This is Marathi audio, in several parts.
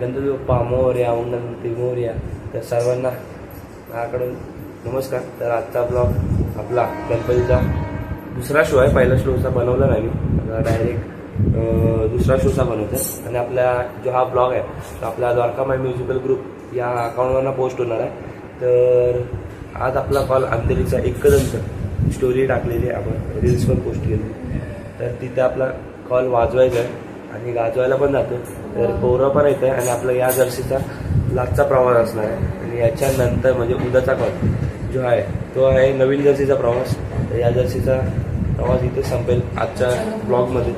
गणपती बाप्पा मोरया, गणपती मोरया. तर सर्वांना माझ्याकडून नमस्कार. तर आजचा ब्लॉग आपला गणपतीचा दुसरा शो आहे. पहिला शोचा बनवला नाही मी, डायरेक्ट दुसरा शोचा बनवतो. आणि आपला जो हा ब्लॉग आहे तो आपला द्वारका माय म्युझिकल ग्रुप या अकाउंटवरनं पोस्ट होणार आहे. तर आज आपला कॉल अंधेरीचा एकदम स्टोरी टाकलेली आहे, आपण रील्स पण पोस्ट केली. तर तिथे आपला कॉल वाजवायचा आहे आणि गाजवायला पण जातो. तर पोरं पण येतं आहे आणि आपला या जर्सीचा लास्टचा प्रवास असणार आहे. आणि याच्यानंतर म्हणजे उद्याचा कॉल जो आहे तो आहे नवीन जर्सीचा प्रवास. तर या जर्सीचा प्रवास इथे संपेल आजच्या ब्लॉगमध्ये.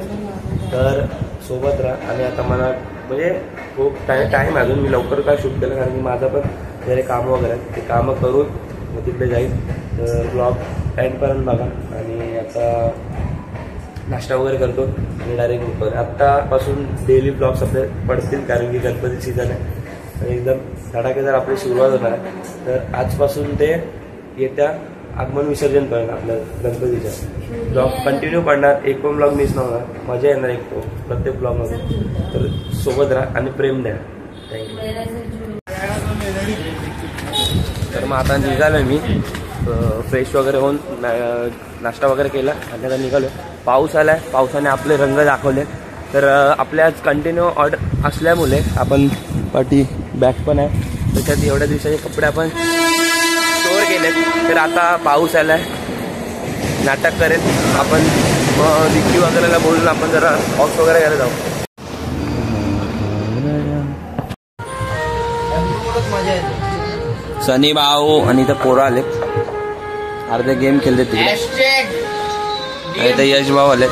तर सोबत राहा. आणि आता मला म्हणजे खूप टाईम अजून मी लवकर काय शूट केलं, कारण की माझं पण जरे कामं वगैरे आहेत, ते कामं करून मग तिकडे जाईल. तर ब्लॉग एंडपर्यंत बघा. आणि आता नाश्ता वगैरे करतो आणि डायरेक्ट उठतो. आत्तापासून डेली ब्लॉग्स आपले पडतील, कारण की गणपती सीझन आहे. एकदम धडाकेदार आपली सुरुवात होणार आहे. तर आजपासून ते येत्या आगमन विसर्जनपर्यंत आपल्या गणपतीच्या ब्लॉग कंटिन्यू पडणार. एक पण ब्लॉग मिस नव्हणार, मजा येणार एक प्रत्येक ब्लॉगमध्ये. तर सोबत राहा आणि प्रेम द्या. थँक्यू. तर मग आता निघालो मी, फ्रेश वगैरे होऊन नाश्ता वगैरे केला आणि आता निघालो. पाऊस आला आहे, पावसाने आपले रंग दाखवले. तर आपल्या आज कंटिन्यू ऑर्डर असल्यामुळे आपण पाठी बॅग पण आहे, त्याच्यात एवढ्या दिवसाचे कपडे आपण स्टोअर केले. तर आता पाऊस आला आहे, नाटक करेल आपण. विक्की वगैरेला बोलून आपण जरा ऑफ वगैरे करायला जाऊ. सनी भाऊ आणि इथं पोरं आले, अर्धे गेम खेळले तिकडे. इथं यश भाऊ आले.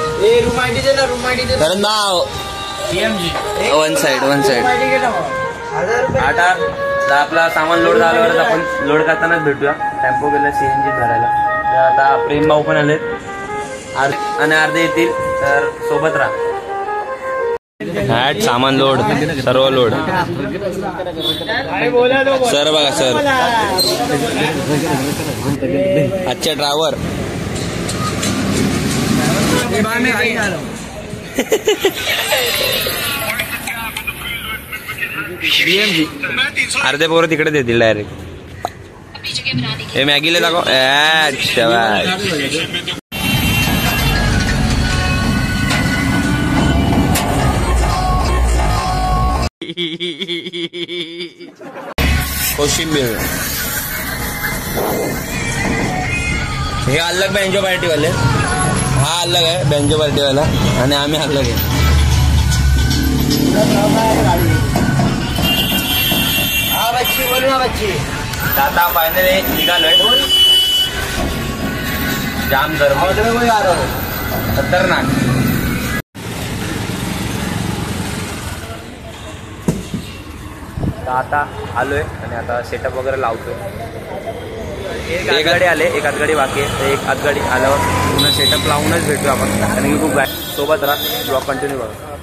तर नाव वन साइड आता आपला सामान लोड झाल्यावरच आपण लोड करतानाच भेटूया. टेम्पो गेला CNG भरायला. तर आता प्रेम भाऊ पण आलेत आणि अर्धे येतील. तर सोबत राहा. हॅट सामान लोड, सर्व लोड. सर बघा सर, अच्छा ड्रायव्हर. अर्धे पोरं तिकडे देतील डायरेक्ट. हे मॅगीला दाखव. कोशिंबीर. हे अलग बेंजो पार्टी वाले, हा अलग आहे बेंजो पार्टी वाला आणि आम्ही अलग आहे. आता फायनली निघालोय. जाम खतरनाक. आता आलोय आणि आता सेटअप वगैरे लावतोय. एक आतगाडी आले, एक आतगाडी बाकी आहे. एक आतगाडी आल्यावर पुन्हा सेटअप लावूनच भेटू आपण, कारण की खूप सोबत राहा. ब्लॉग कंटिन्यू बघा.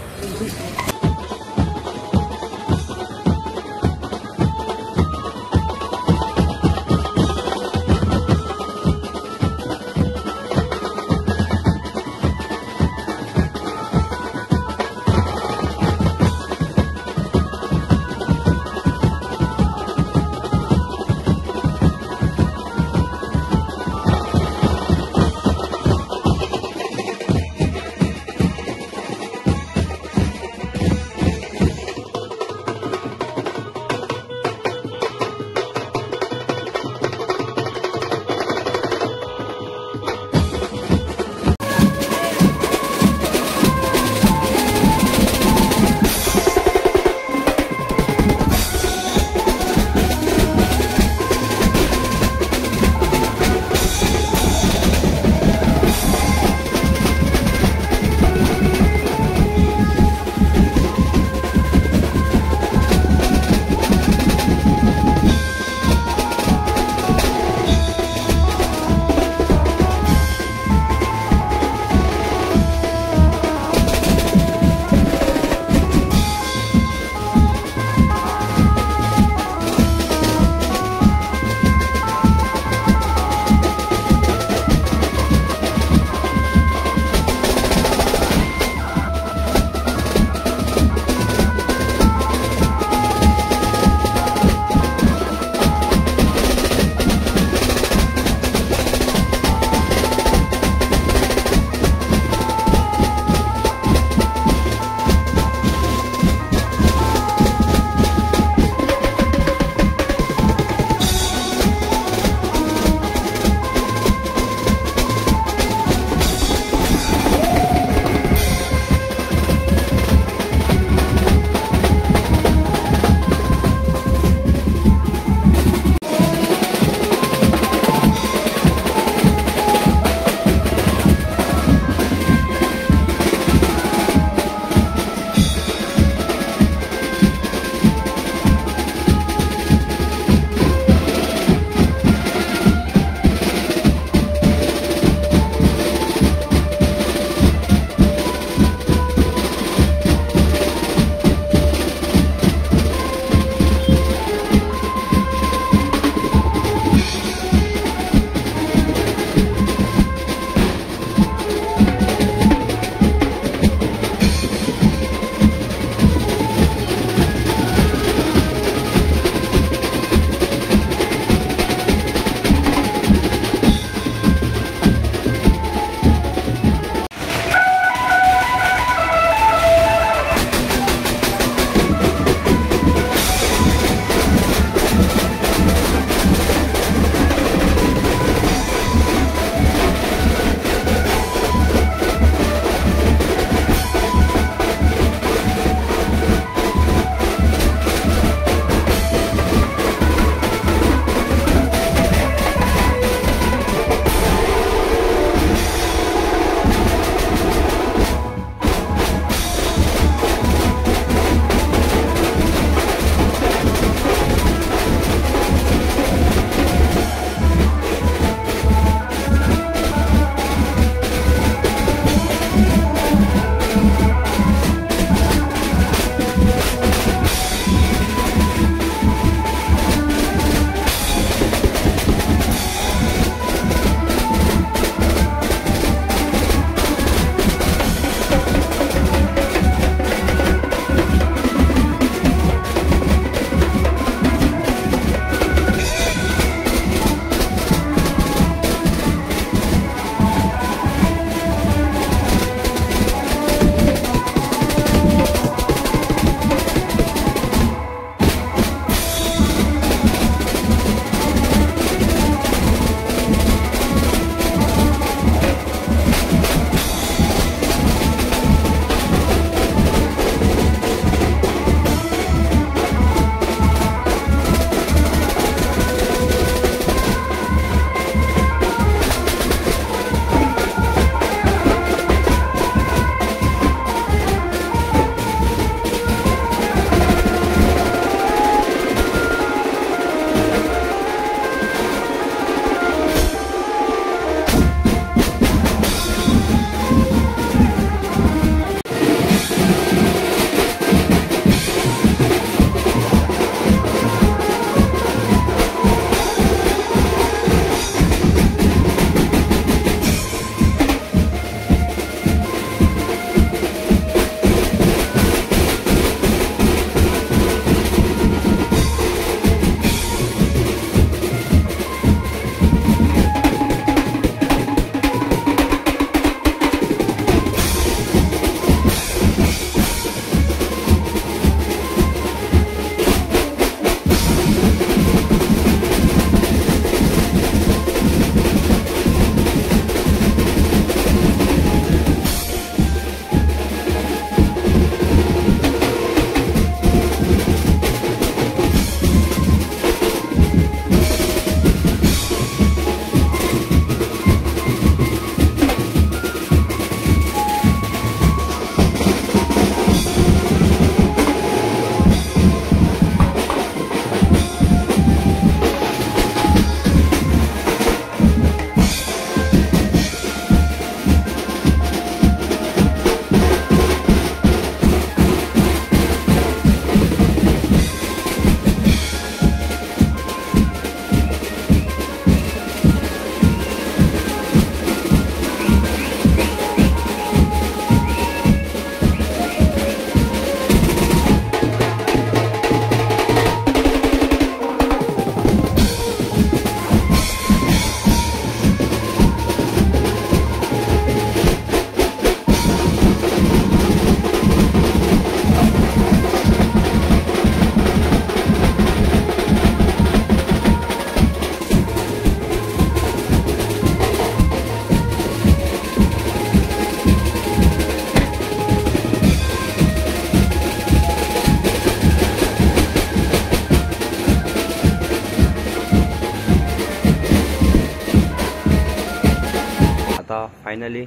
फायनली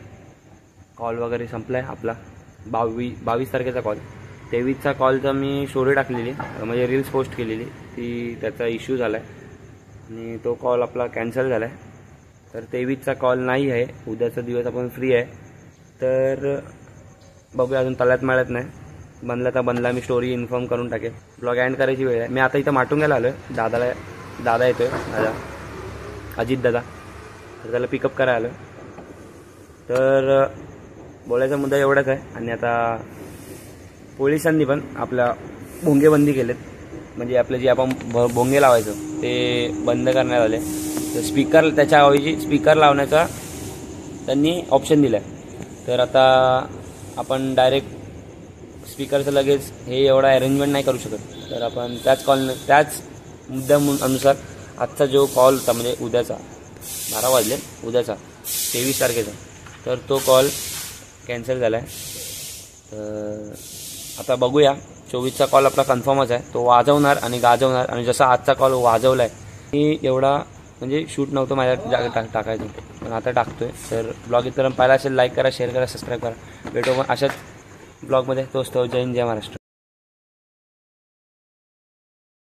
कॉल वगैरे संपला आहे आपला. 22 तारखेचा कॉल. 23चा कॉलचा मी स्टोरी टाकलेली, म्हणजे रील्स पोस्ट केलेली, ती त्याचा इश्यू झाला आहे आणि तो कॉल आपला कॅन्सल झाला आहे. तर 23चा कॉल नाही आहे. उद्याचा दिवस आपण फ्री आहे. तर बघूया, अजून तळ्यात मिळत नाही. बनला तर बनला, मी स्टोरी इन्फॉर्म करून टाकेल. ब्लॉग एंड करायची वेळ आहे. मी आता इथं माटुंग्याला आलो आहे. दादा येतो आहे, दादा अजित दादा. तर त्याला पिकअप करायला आलो. तर बोलायचा मुद्दा एवढाच आहे. आणि आता पोलिसांनी पण आपल्या भोंगेबंदी केलेत, म्हणजे आपले जे आपण भोंगे लावायचं ते बंद करण्यात आले. तर स्पीकर, त्याच्याऐवजी स्पीकर लावण्याचा त्यांनी ऑप्शन दिला आहे. तर आता आपण डायरेक्ट स्पीकरचं लगेच हे एवढा अरेंजमेंट नाही करू शकत. तर आपण त्याच मुद्द्यानुसार आजचा जो कॉल होता, म्हणजे उद्याचा 12 वाजले, उद्याचा 23 तारखेचा, तर तो कॉल कॅन्सल झाला आहे. तर आता बघूया. 24चा कॉल आपला कन्फर्मच आहे. तो वाजवणार आणि गाजवणार. आणि जसा आजचा कॉल वाजवला आहे, मी एवढा म्हणजे शूट नव्हतं माझ्या टाकायचं, पण आता टाकतोय. तर ब्लॉग इथपर्यंत पाहिला असेल, लाईक करा, शेअर करा, सबस्क्राईब करा. भेटू मग अशाच ब्लॉगमध्ये. तोच तो. जय हिंद, जय महाराष्ट्र.